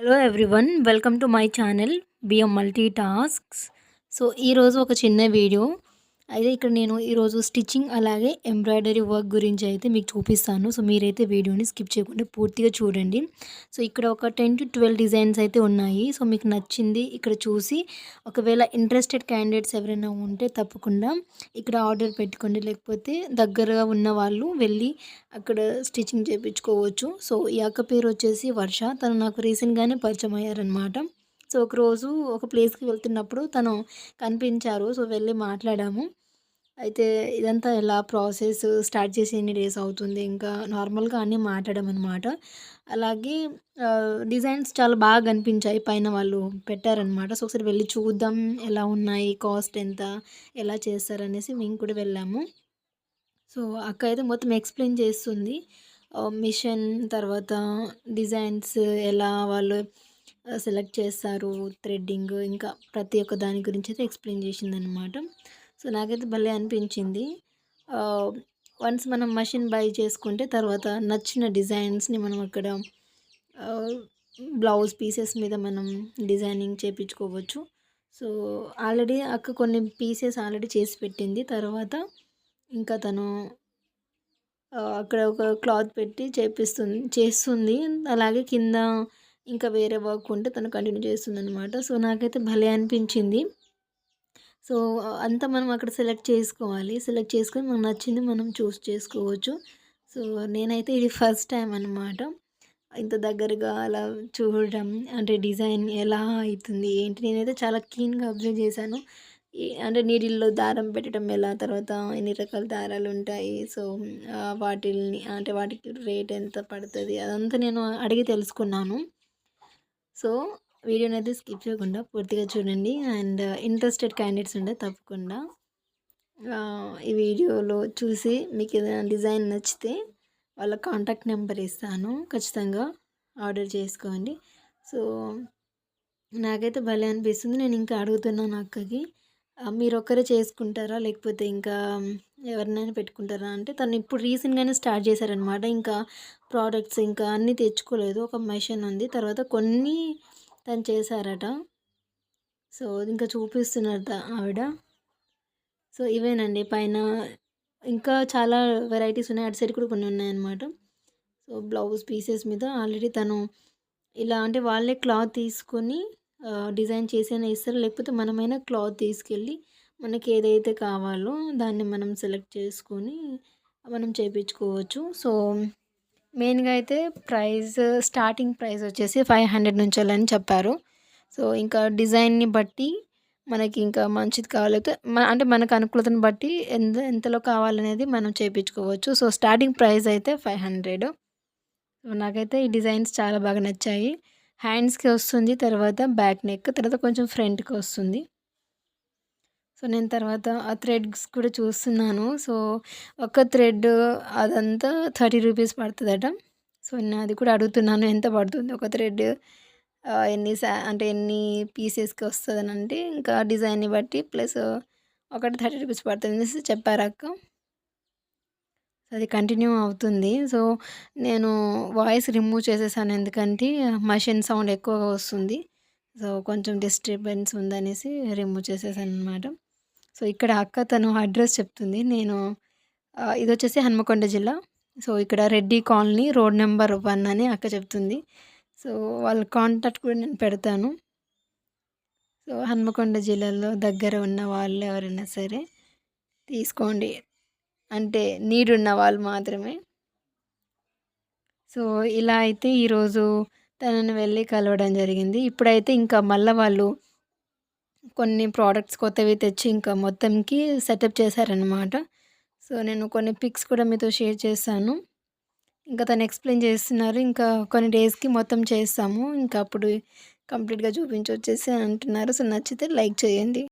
Hello everyone, welcome to my channel BM multi tasks. So ఈరోజు ఒక చిన్న video అయితే ఇక్కడ నేను ఈరోజు స్టిచ్చింగ్ అలాగే ఎంబ్రాయిడరీ వర్క్ గురించి అయితే మీకు చూపిస్తాను. సో మీరైతే వీడియోని స్కిప్ చేయకుండా పూర్తిగా చూడండి. సో ఇక్కడ ఒక 10 to 12 డిజైన్స్ అయితే ఉన్నాయి. సో మీకు నచ్చింది ఇక్కడ చూసి ఒకవేళ ఇంట్రెస్టెడ్ క్యాండిడేట్స్ ఎవరైనా ఉంటే తప్పకుండా ఇక్కడ ఆర్డర్ పెట్టుకోండి. లేకపోతే దగ్గరగా ఉన్న వాళ్ళు వెళ్ళి అక్కడ స్టిచ్చింగ్ చేయించుకోవచ్చు. సో ఈ అక్క పేరు వచ్చేసి వర్ష. తను నాకు రీసెంట్గానే పరిచయం అయ్యారనమాట. సో ఒకరోజు ఒక ప్లేస్కి వెళ్తున్నప్పుడు తను కనిపించారు. సో వెళ్ళి మాట్లాడాము. అయితే ఇదంతా ఎలా ప్రాసెస్ స్టార్ట్ చేసి ఎన్ని డేస్ అవుతుంది, ఇంకా నార్మల్గా అన్నీ మాట్లాడామన్నమాట. అలాగే డిజైన్స్ చాలా బాగా కనిపించాయి, పైన వాళ్ళు పెట్టారనమాట. సో ఒకసారి వెళ్ళి చూద్దాం ఎలా ఉన్నాయి, కాస్ట్ ఎంత, ఎలా చేస్తారనేసి మేము కూడా వెళ్ళాము. సో అక్క అయితే మొత్తం ఎక్స్ప్లెయిన్ చేస్తుంది. మిషన్ తర్వాత డిజైన్స్ ఎలా వాళ్ళు సెలెక్ట్ చేస్తారు, థ్రెడ్డింగ్, ఇంకా ప్రతి ఒక్క దాని గురించి అయితే ఎక్స్ప్లెయిన్ చేసిందనమాట. సో నాకైతే భలే అనిపించింది. వన్స్ మనం మషిన్ బై చేసుకుంటే తర్వాత నచ్చిన డిజైన్స్ని మనం అక్కడ బ్లౌజ్ పీసెస్ మీద మనం డిజైనింగ్ చేయించుకోవచ్చు. సో ఆల్రెడీ అక్క కొన్ని పీసెస్ ఆల్రెడీ చేసి పెట్టింది. తర్వాత ఇంకా తను అక్కడ ఒక క్లాత్ పెట్టి చేస్తుంది. అలాగే కింద ఇంకా వేరే వర్క్ ఉంటే తను కంటిన్యూ చేస్తుందనమాట. సో నాకైతే భలే అనిపించింది. సో అంతా మనం అక్కడ సెలెక్ట్ చేసుకోవాలి. సెలెక్ట్ చేసుకొని మనకు నచ్చింది మనం చూస్ చేసుకోవచ్చు. సో నేనైతే ఇది ఫస్ట్ టైం అనమాట ఇంత దగ్గరగా అలా చూడడం, అంటే డిజైన్ ఎలా అవుతుంది ఏంటి, నేనైతే చాలా క్లీన్గా అబ్జర్వ్ చేశాను. అంటే నీడిల్లో దారం పెట్టడం ఎలా, తర్వాత ఎన్ని రకాల దారాలు ఉంటాయి, సో వాటిని అంటే వాటికి రేట్ ఎంత పడుతుంది, అదంతా నేను అడిగి తెలుసుకున్నాను. సో వీడియోని అయితే స్కిప్ చేయకుండా పూర్తిగా చూడండి. అండ్ ఇంట్రెస్టెడ్ క్యాండిడేట్స్ ఉంటే తప్పకుండా ఈ వీడియోలో చూసి మీకు ఏదైనా డిజైన్ నచ్చితే వాళ్ళ కాంటాక్ట్ నెంబర్ ఇస్తాను, ఖచ్చితంగా ఆర్డర్ చేసుకోండి. సో నాకైతే భలే అనిపిస్తుంది. నేను ఇంకా అడుగుతున్నాను అక్కకి, మీరు ఒక్కరే చేసుకుంటారా లేకపోతే ఇంకా ఎవరినైనా పెట్టుకుంటారా అంటే, తను ఇప్పుడు రీసెంట్గానే స్టార్ట్ చేశారనమాట. ఇంకా ప్రోడక్ట్స్ ఇంకా అన్నీ తెచ్చుకోలేదు, ఒక మెషిన్ ఉంది, తర్వాత కొన్ని తను చేశారట. సో ఇంకా చూపిస్తున్నారట ఆవిడ. సో ఇవేనండి, పైన ఇంకా చాలా వెరైటీస్ ఉన్నాయి, అటు సైడ్ కూడా కొన్ని ఉన్నాయన్నమాట. సో బ్లౌజ్ పీసెస్ మీద ఆల్రెడీ తను ఇలా అంటే వాళ్ళే క్లాత్ తీసుకొని డిజైన్ చేసైనా ఇస్తారు, లేకపోతే మనమైనా క్లాత్ తీసుకెళ్ళి మనకి ఏదైతే కావాలో దాన్ని మనం సెలెక్ట్ చేసుకొని మనం చేయించుకోవచ్చు. సో మెయిన్గా అయితే స్టార్టింగ్ ప్రైస్ వచ్చేసి 500 నుంచి అని చెప్పారు. సో ఇంకా డిజైన్ని బట్టి మనకి ఇంకా మంచిది కావాలైతే అంటే మనకు అనుకూలతను బట్టి ఎంతలో కావాలనేది మనం చేయించుకోవచ్చు. సో స్టార్టింగ్ ప్రైస్ అయితే 500. సో నాకైతే ఈ డిజైన్స్ చాలా బాగా నచ్చాయి. హ్యాండ్స్కి వస్తుంది, తర్వాత బ్యాక్ నెక్, తర్వాత కొంచెం ఫ్రంట్కి వస్తుంది. సో నేను తర్వాత ఆ థ్రెడ్స్ కూడా చూస్తున్నాను. సో ఒక థ్రెడ్ అదంతా 30 రూపీస్ పడుతుందట. సో నేను అది కూడా అడుగుతున్నాను, ఎంత పడుతుంది ఒక థ్రెడ్, అంటే ఎన్ని పీసెస్కి వస్తుందని. అంటే ఇంకా డిజైన్ని బట్టి ప్లస్ ఒకటి 30 రూపీస్ పడుతుంది అనేసి చెప్పారు అక్క. అది కంటిన్యూ అవుతుంది. సో నేను వాయిస్ రిమూవ్ చేసేసాను, ఎందుకంటే మషిన్ సౌండ్ ఎక్కువగా వస్తుంది. సో కొంచెం డిస్టర్బెన్స్ ఉందనేసి రిమూవ్ చేసేసాను అనమాట. సో ఇక్కడ అక్క తను అడ్రస్ చెప్తుంది. ఇది వచ్చేసి హన్మకొండ జిల్లా. సో ఇక్కడ రెడ్డి కాలనీ, రోడ్ నెంబర్ 1 అని అక్క చెప్తుంది. సో వాళ్ళ కాంటాక్ట్ కూడా నేను పెడతాను. సో హన్మకొండ జిల్లాలో దగ్గర ఉన్న వాళ్ళు ఎవరైనా సరే తీసుకోండి, అంటే నీడ్ ఉన్న వాళ్ళు మాత్రమే. సో ఇలా అయితే ఈరోజు తనని వెళ్ళి కలవడం జరిగింది. ఇప్పుడైతే ఇంకా మళ్ళీ వాళ్ళు కొన్ని ప్రోడక్ట్స్ కొత్తవి తెచ్చి ఇంకా మొత్తంకి సెటప్ చేశారనమాట. సో నేను కొన్ని పిక్స్ కూడా మీతో షేర్ చేస్తాను. ఇంకా తను ఎక్స్ప్లెయిన్ చేస్తున్నారు, ఇంకా కొన్ని డేస్కి మొత్తం చేస్తాము, ఇంకా అప్పుడు కంప్లీట్గా చూపించొచ్చేసి అంటున్నారు. సో నచ్చితే లైక్ చేయండి.